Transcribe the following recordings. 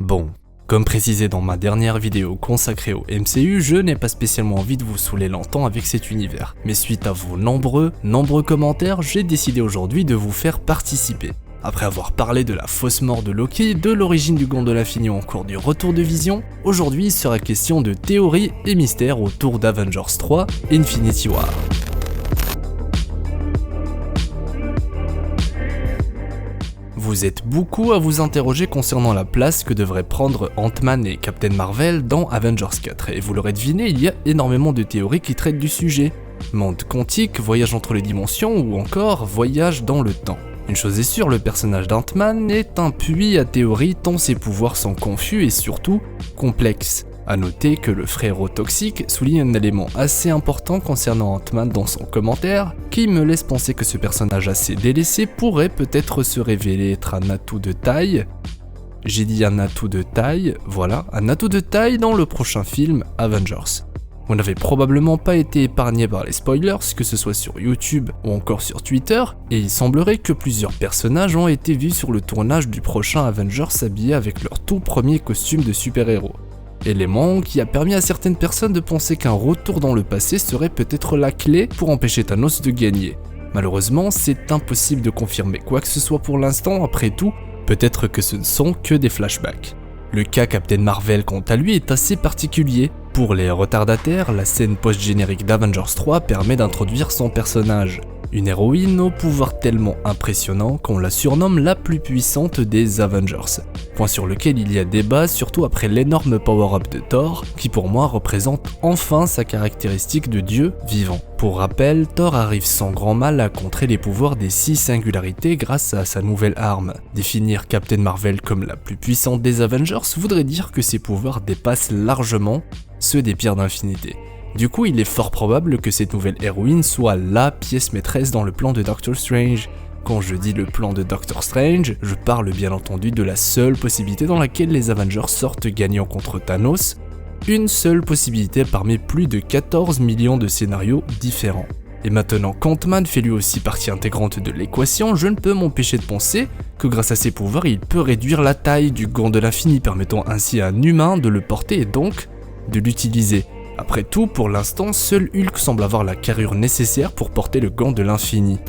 Bon, comme précisé dans ma dernière vidéo consacrée au MCU, je n'ai pas spécialement envie de vous saouler longtemps avec cet univers. Mais suite à vos nombreux commentaires, j'ai décidé aujourd'hui de vous faire participer. Après avoir parlé de la fausse mort de Loki, de l'origine du Gant de l'Infini en cours du retour de Vision, aujourd'hui il sera question de théories et mystères autour d'Avengers 3 Infinity War. Vous êtes beaucoup à vous interroger concernant la place que devraient prendre Ant-Man et Captain Marvel dans Avengers 4, et vous l'aurez deviné, il y a énormément de théories qui traitent du sujet. Monde quantique, voyage entre les dimensions ou encore voyage dans le temps. Une chose est sûre, le personnage d'Ant-Man est un puits à théories tant ses pouvoirs sont confus et surtout complexes. A noter que le frérot toxique souligne un élément assez important concernant Ant-Man dans son commentaire, qui me laisse penser que ce personnage assez délaissé pourrait peut-être se révéler être un atout de taille. J'ai dit un atout de taille, voilà, un atout de taille dans le prochain film Avengers. Vous n'avez probablement pas été épargné par les spoilers, que ce soit sur YouTube ou encore sur Twitter, et il semblerait que plusieurs personnages ont été vus sur le tournage du prochain Avengers habillés avec leur tout premier costume de super-héros. Élément qui a permis à certaines personnes de penser qu'un retour dans le passé serait peut-être la clé pour empêcher Thanos de gagner. Malheureusement, c'est impossible de confirmer quoi que ce soit pour l'instant, après tout, peut-être que ce ne sont que des flashbacks. Le cas Captain Marvel quant à lui est assez particulier. Pour les retardataires, la scène post-générique d'Avengers 3 permet d'introduire son personnage. Une héroïne au pouvoir tellement impressionnant qu'on la surnomme la plus puissante des Avengers. Point sur lequel il y a débat, surtout après l'énorme power-up de Thor, qui pour moi représente enfin sa caractéristique de dieu vivant. Pour rappel, Thor arrive sans grand mal à contrer les pouvoirs des 6 singularités grâce à sa nouvelle arme. Définir Captain Marvel comme la plus puissante des Avengers voudrait dire que ses pouvoirs dépassent largement ceux des pierres d'infinité. Du coup, il est fort probable que cette nouvelle héroïne soit la pièce maîtresse dans le plan de Doctor Strange. Quand je dis le plan de Doctor Strange, je parle bien entendu de la seule possibilité dans laquelle les Avengers sortent gagnants contre Thanos, une seule possibilité parmi plus de 14 millions de scénarios différents. Et maintenant qu'Ant-Man fait lui aussi partie intégrante de l'équation, je ne peux m'empêcher de penser que grâce à ses pouvoirs, il peut réduire la taille du Gant de l'Infini, permettant ainsi à un humain de le porter et donc de l'utiliser. Après tout, pour l'instant, seul Hulk semble avoir la carrure nécessaire pour porter le Gant de l'Infini.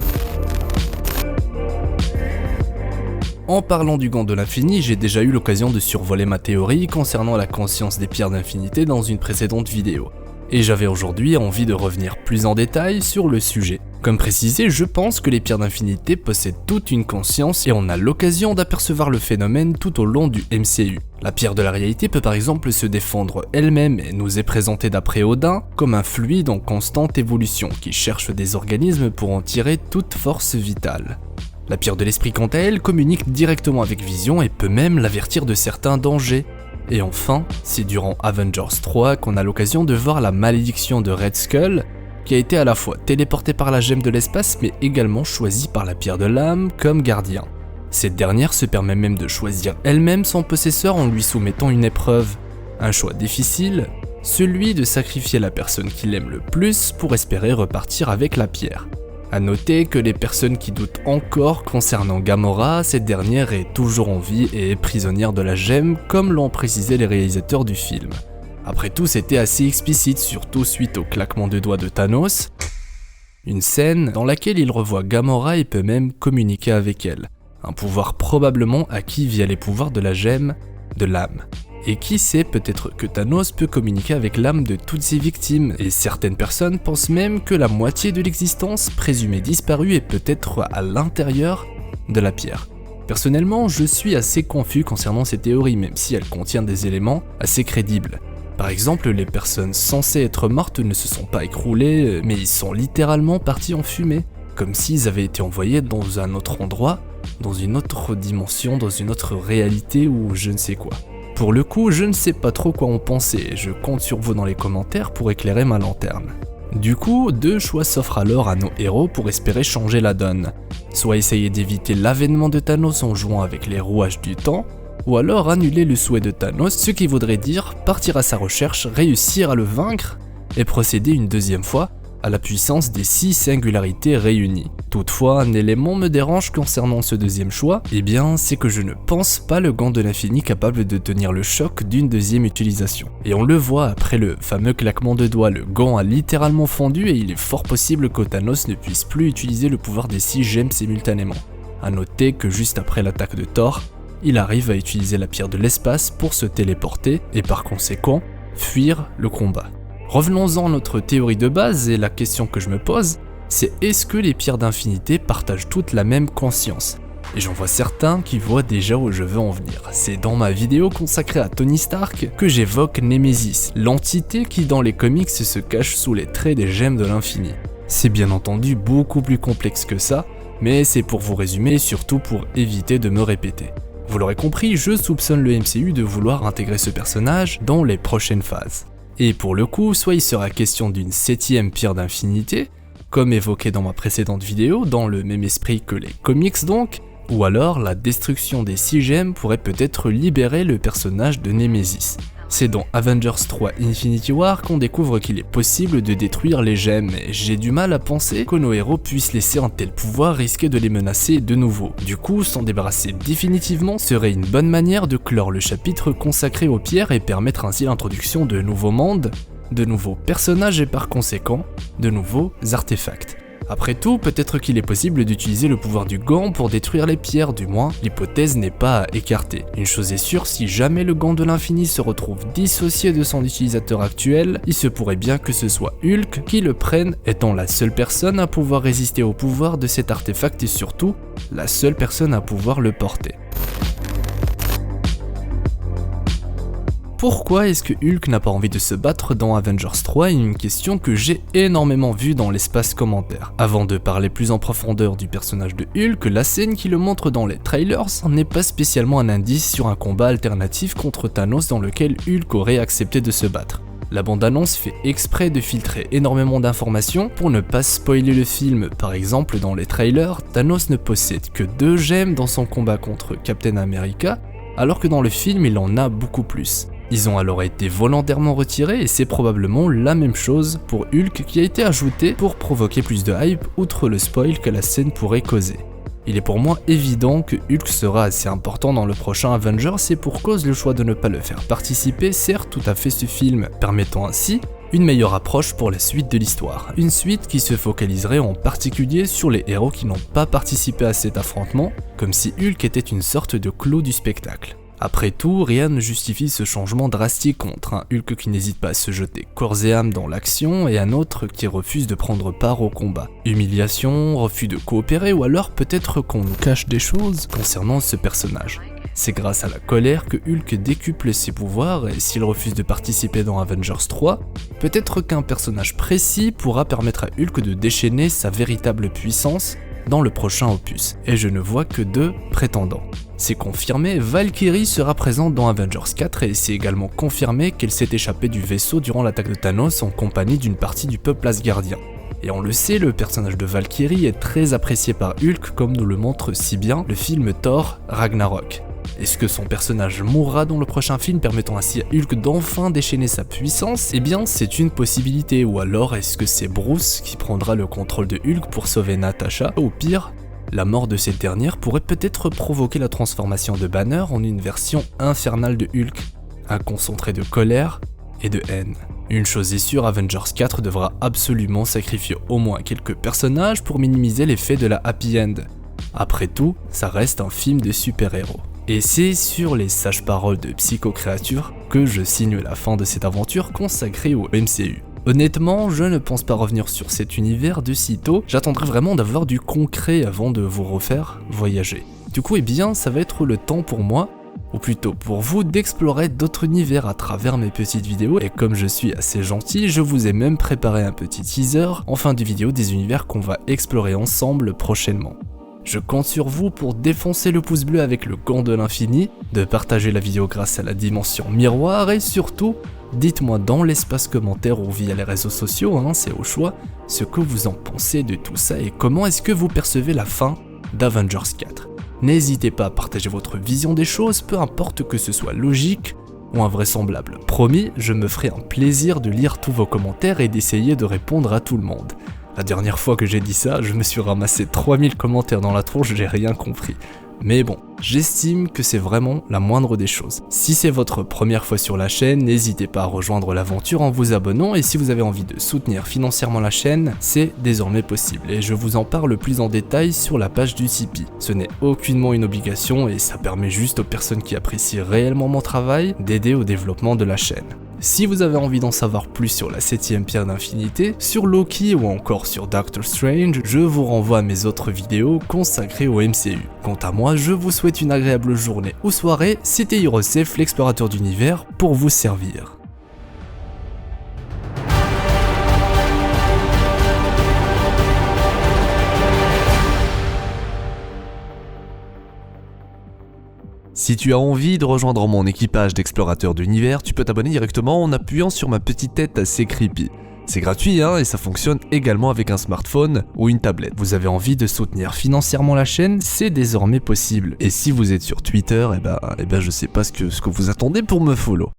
En parlant du Gant de l'Infini, j'ai déjà eu l'occasion de survoler ma théorie concernant la conscience des pierres d'infinité dans une précédente vidéo. Et j'avais aujourd'hui envie de revenir plus en détail sur le sujet. Comme précisé, je pense que les pierres d'infinité possèdent toute une conscience et on a l'occasion d'apercevoir le phénomène tout au long du MCU. La pierre de la réalité peut par exemple se défendre elle-même et nous est présentée d'après Odin comme un fluide en constante évolution qui cherche des organismes pour en tirer toute force vitale. La pierre de l'esprit quant à elle communique directement avec Vision et peut même l'avertir de certains dangers. Et enfin, c'est durant Avengers 3 qu'on a l'occasion de voir la malédiction de Red Skull, qui a été à la fois téléportée par la gemme de l'espace mais également choisie par la pierre de l'âme comme gardien. Cette dernière se permet même de choisir elle-même son possesseur en lui soumettant une épreuve. Un choix difficile, celui de sacrifier la personne qu'il aime le plus pour espérer repartir avec la pierre. A noter que les personnes qui doutent encore concernant Gamora, cette dernière est toujours en vie et est prisonnière de la gemme comme l'ont précisé les réalisateurs du film. Après tout, c'était assez explicite, surtout suite au claquement de doigts de Thanos. Une scène dans laquelle il revoit Gamora et peut même communiquer avec elle. Un pouvoir probablement acquis via les pouvoirs de la gemme de l'âme. Et qui sait, peut-être que Thanos peut communiquer avec l'âme de toutes ses victimes, et certaines personnes pensent même que la moitié de l'existence présumée disparue est peut-être à l'intérieur de la pierre. Personnellement, je suis assez confus concernant ces théories, même si elles contiennent des éléments assez crédibles. Par exemple, les personnes censées être mortes ne se sont pas écroulées, mais ils sont littéralement partis en fumée, comme s'ils avaient été envoyés dans un autre endroit, dans une autre dimension, dans une autre réalité ou je ne sais quoi. Pour le coup, je ne sais pas trop quoi en penser, et je compte sur vous dans les commentaires pour éclairer ma lanterne. Du coup, deux choix s'offrent alors à nos héros pour espérer changer la donne. Soit essayer d'éviter l'avènement de Thanos en jouant avec les rouages du temps, ou alors annuler le souhait de Thanos, ce qui voudrait dire partir à sa recherche, réussir à le vaincre, et procéder une deuxième fois à la puissance des 6 singularités réunies. Toutefois, un élément me dérange concernant ce deuxième choix, c'est que je ne pense pas le gant de l'infini capable de tenir le choc d'une deuxième utilisation. Et on le voit après le fameux claquement de doigts, le gant a littéralement fondu et il est fort possible que Thanos ne puisse plus utiliser le pouvoir des 6 gemmes simultanément. A noter que juste après l'attaque de Thor, il arrive à utiliser la pierre de l'espace pour se téléporter et par conséquent, fuir le combat. Revenons-en à notre théorie de base et la question que je me pose, c'est est-ce que les pierres d'infinité partagent toutes la même conscience? Et j'en vois certains qui voient déjà où je veux en venir. C'est dans ma vidéo consacrée à Tony Stark que j'évoque Nemesis, l'entité qui dans les comics se cache sous les traits des gemmes de l'infini. C'est bien entendu beaucoup plus complexe que ça, mais c'est pour vous résumer et surtout pour éviter de me répéter. Vous l'aurez compris, je soupçonne le MCU de vouloir intégrer ce personnage dans les prochaines phases. Et pour le coup, soit il sera question d'une 7ème pierre d'infinité, comme évoqué dans ma précédente vidéo, dans le même esprit que les comics donc, ou alors la destruction des 6 gemmes pourrait peut-être libérer le personnage de Nemesis. C'est dans Avengers 3 Infinity War qu'on découvre qu'il est possible de détruire les gemmes, et j'ai du mal à penser que nos héros puissent laisser un tel pouvoir risquer de les menacer de nouveau. Du coup, s'en débarrasser définitivement serait une bonne manière de clore le chapitre consacré aux pierres et permettre ainsi l'introduction de nouveaux mondes, de nouveaux personnages et par conséquent, de nouveaux artefacts. Après tout, peut-être qu'il est possible d'utiliser le pouvoir du gant pour détruire les pierres, du moins, l'hypothèse n'est pas à écarter. Une chose est sûre, si jamais le gant de l'infini se retrouve dissocié de son utilisateur actuel, il se pourrait bien que ce soit Hulk qui le prenne, étant la seule personne à pouvoir résister au pouvoir de cet artefact et surtout, la seule personne à pouvoir le porter. Pourquoi est-ce que Hulk n'a pas envie de se battre dans Avengers 3 est une question que j'ai énormément vue dans l'espace commentaire. Avant de parler plus en profondeur du personnage de Hulk, la scène qui le montre dans les trailers n'est pas spécialement un indice sur un combat alternatif contre Thanos dans lequel Hulk aurait accepté de se battre. La bande-annonce fait exprès de filtrer énormément d'informations pour ne pas spoiler le film. Par exemple, dans les trailers, Thanos ne possède que 2 gemmes dans son combat contre Captain America, alors que dans le film il en a beaucoup plus. Ils ont alors été volontairement retirés et c'est probablement la même chose pour Hulk qui a été ajouté pour provoquer plus de hype outre le spoil que la scène pourrait causer. Il est pour moi évident que Hulk sera assez important dans le prochain Avengers et pour cause le choix de ne pas le faire participer sert tout à fait ce film, permettant ainsi une meilleure approche pour la suite de l'histoire. Une suite qui se focaliserait en particulier sur les héros qui n'ont pas participé à cet affrontement, comme si Hulk était une sorte de clou du spectacle. Après tout, rien ne justifie ce changement drastique entre un Hulk qui n'hésite pas à se jeter corps et âme dans l'action et un autre qui refuse de prendre part au combat. Humiliation, refus de coopérer ou alors peut-être qu'on nous cache des choses concernant ce personnage. C'est grâce à la colère que Hulk décuple ses pouvoirs et s'il refuse de participer dans Avengers 3, peut-être qu'un personnage précis pourra permettre à Hulk de déchaîner sa véritable puissance dans le prochain opus, et je ne vois que 2 prétendants. C'est confirmé, Valkyrie sera présente dans Avengers 4 et c'est également confirmé qu'elle s'est échappée du vaisseau durant l'attaque de Thanos en compagnie d'une partie du peuple asgardien. Et on le sait, le personnage de Valkyrie est très apprécié par Hulk comme nous le montre si bien le film Thor Ragnarok. Est-ce que son personnage mourra dans le prochain film permettant ainsi à Hulk d'enfin déchaîner sa puissance? Eh bien c'est une possibilité, ou alors est-ce que c'est Bruce qui prendra le contrôle de Hulk pour sauver Natasha? Au pire, la mort de cette dernière pourrait peut-être provoquer la transformation de Banner en une version infernale de Hulk, un concentré de colère et de haine. Une chose est sûre, Avengers 4 devra absolument sacrifier au moins quelques personnages pour minimiser l'effet de la happy end. Après tout, ça reste un film de super-héros. Et c'est sur les sages paroles de Psycho Creature que je signe la fin de cette aventure consacrée au MCU. Honnêtement, je ne pense pas revenir sur cet univers de sitôt, j'attendrai vraiment d'avoir du concret avant de vous refaire voyager. Du coup, ça va être le temps pour moi, ou plutôt pour vous, d'explorer d'autres univers à travers mes petites vidéos, et comme je suis assez gentil, je vous ai même préparé un petit teaser en fin de vidéo des univers qu'on va explorer ensemble prochainement. Je compte sur vous pour défoncer le pouce bleu avec le gant de l'infini, de partager la vidéo grâce à la dimension miroir et surtout, dites-moi dans l'espace commentaire ou via les réseaux sociaux, c'est au choix, ce que vous en pensez de tout ça et comment est-ce que vous percevez la fin d'Avengers 4. N'hésitez pas à partager votre vision des choses, peu importe que ce soit logique ou invraisemblables. Promis, je me ferai un plaisir de lire tous vos commentaires et d'essayer de répondre à tout le monde. La dernière fois que j'ai dit ça, je me suis ramassé 3000 commentaires dans la tronche, j'ai rien compris. Mais bon, j'estime que c'est vraiment la moindre des choses. Si c'est votre première fois sur la chaîne, n'hésitez pas à rejoindre l'aventure en vous abonnant, et si vous avez envie de soutenir financièrement la chaîne, c'est désormais possible et je vous en parle plus en détail sur la page du Tipeee. Ce n'est aucunement une obligation et ça permet juste aux personnes qui apprécient réellement mon travail d'aider au développement de la chaîne. Si vous avez envie d'en savoir plus sur la 7ème pierre d'infinité, sur Loki ou encore sur Doctor Strange, je vous renvoie à mes autres vidéos consacrées au MCU. Quant à moi, je vous souhaite une agréable journée ou soirée, c'était HeroSafe, l'explorateur d'univers, pour vous servir. Si tu as envie de rejoindre mon équipage d'explorateurs d'univers, tu peux t'abonner directement en appuyant sur ma petite tête assez creepy. C'est gratuit et ça fonctionne également avec un smartphone ou une tablette. Vous avez envie de soutenir financièrement la chaîne, c'est désormais possible. Et si vous êtes sur Twitter, je sais pas ce que vous attendez pour me follow.